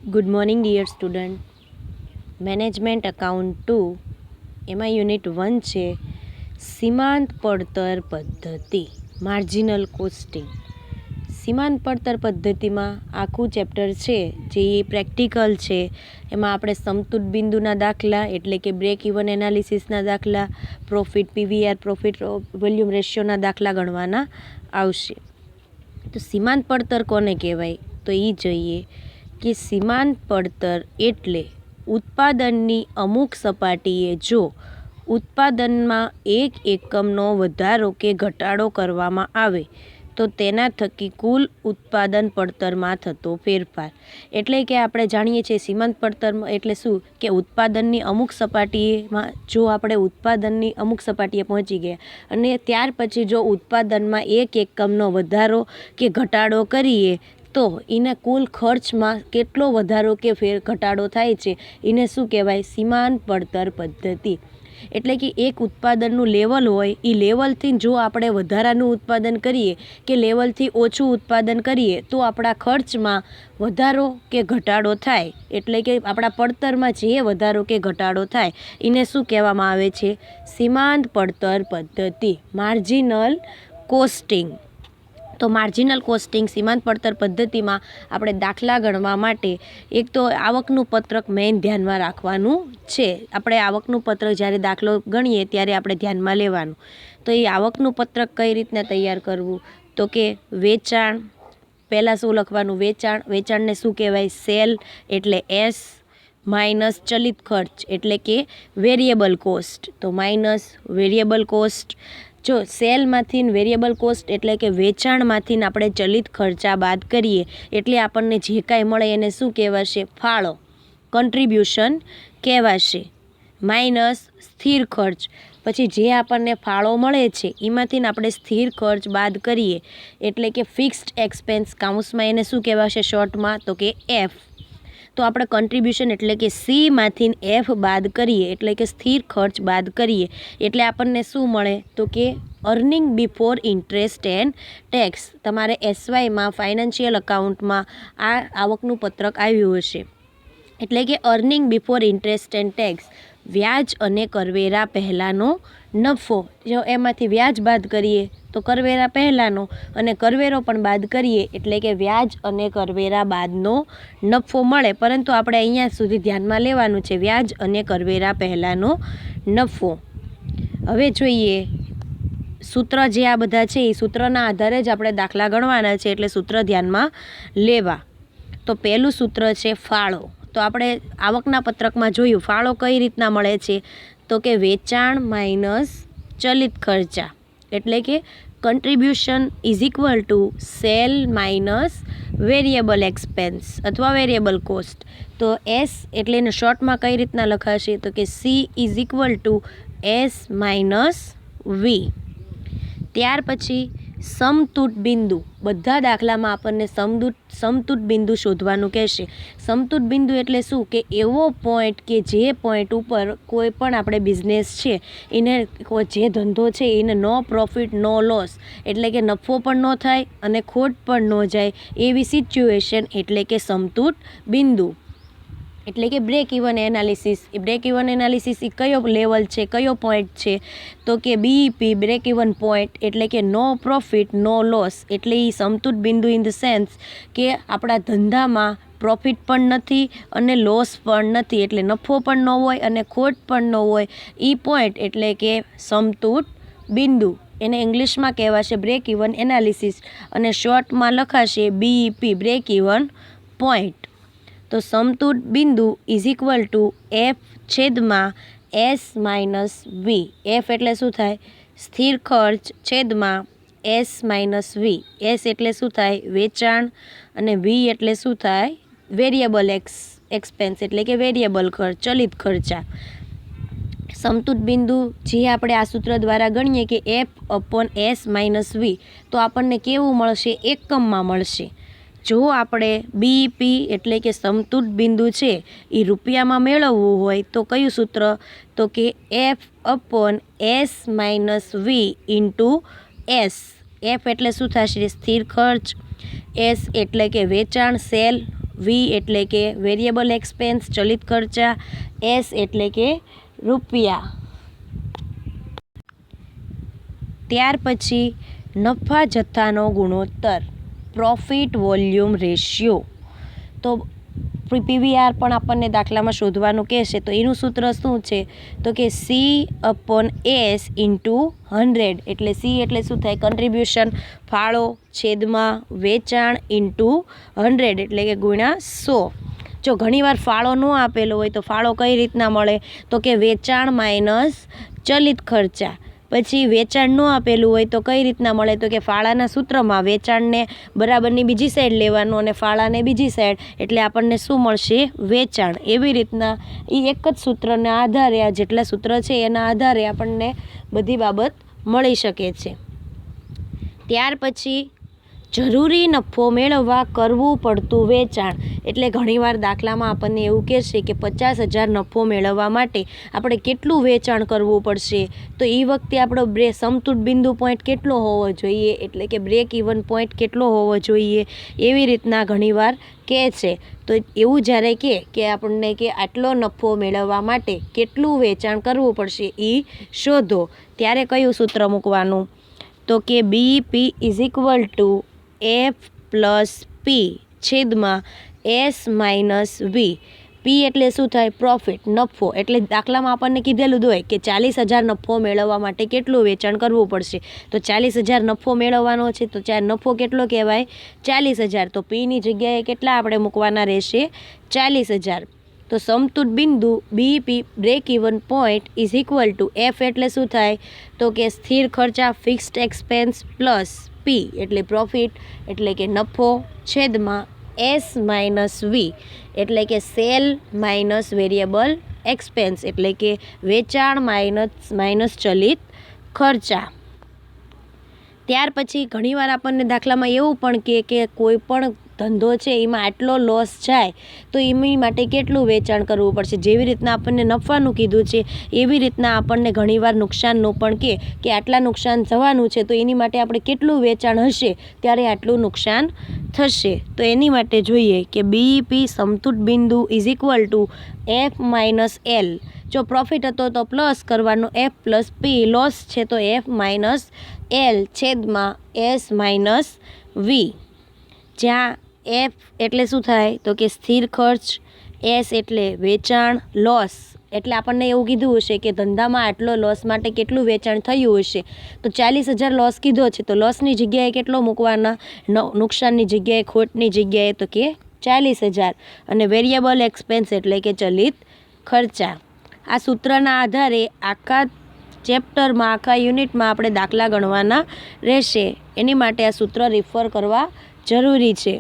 Good morning dear student. Management account 2 એમાં unit 1 છે સીમાંત પડતર પદ્ધતિ, માર્જિનલ કોસ્ટિંગ। સીમાંત પડતર પદ્ધતિમાં આખું ચેપ્ટર છે જે પ્રેક્ટિકલ છે। એમાં આપણે સમતુત બિંદુના દાખલા એટલે કે બ્રેક ઇવન એનાલિસિસના દાખલા, પ્રોફિટ પીવીઆર, પ્રોફિટ વોલ્યુમ રેશિયોના દાખલા ગણવાના આવશે। તો સીમાંત પડતર કોને કહેવાય તો એ જોઈએ કે સીમાંત પડતર એટલે ઉત્પાદનની અમુક સપાટીએ જો ઉત્પાદનમાં એક એકમનો વધારો કે ઘટાડો કરવામાં આવે તો તેના થકી કુલ ઉત્પાદન પડતરમાં થતો ફેરફાર। એટલે કે આપણે જાણીએ છીએ સીમાંત પડતર એટલે શું કે ઉત્પાદનની અમુક સપાટીએમાં જો આપણે ઉત્પાદનની અમુક સપાટીએ પહોંચી ગયા અને ત્યાર પછી જો ઉત્પાદનમાં એક એકમનો વધારો કે ઘટાડો કરીએ તો એને કુલ ખર્ચમાં કેટલો વધારો કે ઘટાડો થાય છે એને શું કહેવાય? સીમાંત પડતર પદ્ધતિ। એટલે કે એક ઉત્પાદનનું લેવલ હોય એ લેવલથી જો આપણે વધારાનું ઉત્પાદન કરીએ કે લેવલથી ઓછું ઉત્પાદન કરીએ તો આપણા ખર્ચમાં વધારો કે ઘટાડો થાય। એટલે કે આપણા પડતરમાં જે વધારો કે ઘટાડો થાય એને શું કહેવામાં આવે છે? સીમાંત પડતર પદ્ધતિ, માર્જિનલ કોસ્ટિંગ। તો માર્જિનલ કોસ્ટિંગ સીમાંત પડતર પદ્ધતિમાં આપણે દાખલા ગણવા માટે એક તો આવકનું પત્રક મેઇન ધ્યાનમાં રાખવાનું છે। આપણે આવકનું પત્રક જ્યારે દાખલો ગણીએ ત્યારે આપણે ધ્યાનમાં લેવાનું। તો એ આવકનું પત્રક કઈ રીતના તૈયાર કરવું તો કે વેચાણ, પહેલાં શું લખવાનું? વેચાણને શું કહેવાય? સેલ એટલે એસ માઇનસ ચલિત ખર્ચ એટલે કે વેરિયેબલ કોસ્ટ, તો માઇનસ વેરિયેબલ કોસ્ટ। જો સેલમાંથી વેરિયેબલ કોસ્ટ એટલે કે વેચાણમાંથી આપણે ચલિત ખર્ચા બાદ કરીએ એટલે આપણને જે કાંઈ મળે એને શું કહેવાશે? ફાળો, કન્ટ્રીબ્યુશન કહેવાશે, માઇનસ સ્થિર ખર્ચ। પછી જે આપણને ફાળો મળે છે એમાંથી આપણે સ્થિર ખર્ચ બાદ કરીએ એટલે કે ફિક્સ્ડ એક્સપેન્સ, કાઉન્સમાં એને શું કહેવાશે શોર્ટમાં? તો કે એફ। તો આપણે કન્ટ્રીબ્યુશન એટલે કે સીમાંથી એફ બાદ કરીએ એટલે કે સ્થિર ખર્ચ બાદ કરીએ એટલે આપણને શું મળે? તો કે earning before interest and tax. તમારે એસવાયમાં ફાઇનાન્શિયલ અકાઉન્ટમાં આ આવકનું પત્રક આવ્યું હશે। એટલે કે earning before interest and tax, વ્યાજ અને કરવેરા પહેલાંનો નફો। જો એમાંથી વ્યાજ બાદ કરીએ તો કરવેરા પહેલાંનો અને કરવેરો પણ બાદ કરીએ એટલે કે વ્યાજ અને કરવેરા બાદનો નફો મળે। પરંતુ આપણે અહીંયા સુધી ધ્યાનમાં લેવાનું છે વ્યાજ અને કરવેરા પહેલાંનો નફો। હવે જોઈએ સૂત્ર જે આ બધા છે એ સૂત્રના આધારે જ આપણે દાખલા ગણવાના છે એટલે સૂત્ર ધ્યાનમાં લેવા। તો પહેલું સૂત્ર છે ફાળો। તો આપણે આવકના પત્રકમાં જોયું ફાળો કઈ રીતના મળે છે તો કે વેચાણ માઇનસ ચલિત ખર્ચા એટલે કે contribution is equal to sale minus variable expense અથવા વેરિયેબલ કોસ્ટ। તો એસ એટલે એને શોર્ટમાં કઈ રીતના લખાશે તો કે C is equal to S minus V. ત્યાર પછી સમતુત બિંદુ, બધા દાખલામાં આપણને સમતુત બિંદુ શોધવાનું કહેશે। સમતુત બિંદુ એટલે શું કે એવો પોઈન્ટ કે જે પોઈન્ટ ઉપર કોઈ પણ આપણે બિઝનેસ છે એને જે ધંધો છે એને નો પ્રોફિટ નો લોસ એટલે કે નફો પણ ન થાય અને ખોટ પણ ન જાય એવી સિચ્યુએશન એટલે કે સમતુત બિંદુ। એટલે કે બ્રેક ઇવન એનાલિસિસ। એ બ્રેક ઇવન એનાલિસિસ એ કયો લેવલ છે, કયો પોઈન્ટ છે તો કે બીઈપી, બ્રેક ઇવન પોઈન્ટ એટલે કે નો પ્રોફિટ નો લોસ। એટલે એ સમતુત બિંદુ ઇન ધ સેન્સ કે આપણા ધંધામાં પ્રોફિટ પણ નથી અને લોસ પણ નથી એટલે નફો પણ ન હોય અને ખોટ પણ ન હોય એ પોઈન્ટ એટલે કે સમતુત બિંદુ। એને ઇંગ્લિશમાં કહેવાશે બ્રેક ઇવન એનાલિસિસ અને શોર્ટમાં લખાશે બીઈપી, બ્રેક ઇવન પોઈન્ટ। તો સમતુત બિંદુ ઇઝ ઇક્વલ ટુ એફ છેદમાં એસ માઇનસ વી। એફ એટલે શું થાય? સ્થિર ખર્ચ છેદમાં એસ માઇનસ વી। એસ એટલે શું થાય? વેચાણ અને વી એટલે શું થાય? વેરિયેબલ એક્સપેન્સ એટલે કે વેરિયેબલ ખર્ચ, ચલિત ખર્ચા। સમતુત બિંદુ જે આપણે આ સૂત્ર દ્વારા ગણીએ કે F upon S minus V તો આપણને કેવું મળશે? એકમમાં મળશે। જો આપણે બીઈપી એટલે કે સમતુત બિંદુ છે એ રૂપિયામાં મેળવવું હોય તો કયું સૂત્ર? તો કે F upon S minus V into S. F એટલે શું થશે? સ્થિર ખર્ચ, એસ એટલે કે વેચાણ સેલ વી એટલે કે વેરિયેબલ એક્સપેન્સ ચલિત ખર્ચા, એસ એટલે કે રૂપિયા. ત્યાર પછી નફા જથ્થાનો ગુણોત્તર, પ્રોફિટ વોલ્યુમ રેશિયો. તો પીવીઆર પણ આપણને દાખલામાં શોધવાનું કહેશે, તો એનું સૂત્ર શું છે? તો કે C/S ઇન્ટુ 100. એટલે C એટલે શું થાય? કન્ટ્રીબ્યુશન, ફાળો, છેદમાં વેચાણ ઇન્ટુ 100 એટલે કે ગુણ્યા 100. જો ઘણીવાર ફાળો ન આપેલો હોય તો ફાળો કઈ રીતના મળે? તો કે વેચાણ માઇનસ ચલિત ખર્ચા. પછી વેચાણ ન આપેલું હોય તો કઈ રીતના મળે? તો કે ફાળાના સૂત્રમાં વેચાણને બરાબરની બીજી સાઈડ લેવાનું અને ફાળાને બીજી સાઈડ, એટલે આપણને શું મળશે? વેચાણ. એવી રીતના એ એક જ સૂત્રના આધારે, આ જેટલા સૂત્ર છે એના આધારે આપણને બધી બાબત મળી શકે છે. ત્યાર પછી જરૂરી નફો મેળવવા કરવું પડતું વેચાણ. એટલે ઘણીવાર દાખલામાં આપણને એવું કહેશે કે 50,000 નફો મેળવવા માટે આપણે કેટલું વેચાણ કરવું પડશે? તો એ વખતે આપણો સમતુટ બિંદુ પોઈન્ટ કેટલો હોવો જોઈએ? એટલે કે બ્રેક ઇવન પોઈન્ટ કેટલો હોવો જોઈએ? એવી રીતના ઘણીવાર કહે છે. તો એવું જ્યારે કે આપણને કે આટલો નફો મેળવવા માટે કેટલું વેચાણ કરવું પડશે એ શોધો, ત્યારે કયું સૂત્ર મૂકવાનું? તો કે BP is equal two F+P છેદમાં S માઇનસ વી. પી એટલે શું થાય? પ્રોફિટ, નફો. એટલે દાખલામાં આપણને કીધેલું જ હોય કે 40,000 નફો મેળવવા માટે કેટલું વેચાણ કરવું પડશે. તો 40,000 નફો મેળવવાનો છે, તો નફો કેટલો કહેવાય? 40,000. તો પીની જગ્યાએ કેટલા આપણે મૂકવાના રહેશે? 40,000. તો સમતુટ બિંદુ BP break even point is equal to F એટલે શું થાય? તો કે સ્થિર ખર્ચા ફિક્સ્ડ એક્સપેન્સ પ્લસ પી એટલે પ્રોફિટ એટલે કે નફો છેદમાં એસ માઇનસ વી એટલે કે સેલ માઇનસ વેરિયેબલ એક્સપેન્સ એટલે કે વેચાણ માઇનસ ચલિત ખર્ચા. ત્યાર પછી ઘણીવાર આપણને દાખલામાં એવું પણ કે કોઈ પણ ધંધો છે એમાં આટલો લોસ જાય તો એની માટે કેટલું વેચાણ કરવું પડશે. જેવી રીતના આપણને નફાનું કીધું છે એવી રીતના આપણને ઘણીવાર નુકસાનનું પણ કે આટલા નુકસાન થવાનું છે તો એની માટે આપણે કેટલું વેચાણ હશે ત્યારે આટલું નુકસાન થશે. તો એની માટે જોઈએ કે બીપી સમતુટ બિંદુ is equal to F minus L. જો પ્રોફિટ હતો તો પ્લસ કરવાનો એફ પ્લસ પી, લોસ છે તો એફ માઇનસ એલ છેદમાં એસ માઇનસ વી. જ્યાં એફ એટલે શું થાય? તો કે સ્થિર ખર્ચ, એસ એટલે વેચાણ, લોસ એટલે આપણને એવું કીધું હશે કે ધંધામાં આટલો લોસ માટે કેટલું વેચાણ થયું હશે. તો 40,000 લોસ કીધો છે તો લોસની જગ્યાએ કેટલો મૂકવાના? નુકસાનની જગ્યાએ, ખોટની જગ્યાએ તો કે 40,000. અને વેરિયેબલ એક્સપેન્સ એટલે કે ચલિત ખર્ચા. આ સૂત્રના આધારે આખા ચેપ્ટરમાં, આખા યુનિટમાં આપણે દાખલા ગણવાના રહેશે. એની માટે આ સૂત્ર રિફર કરવા જરૂરી છે.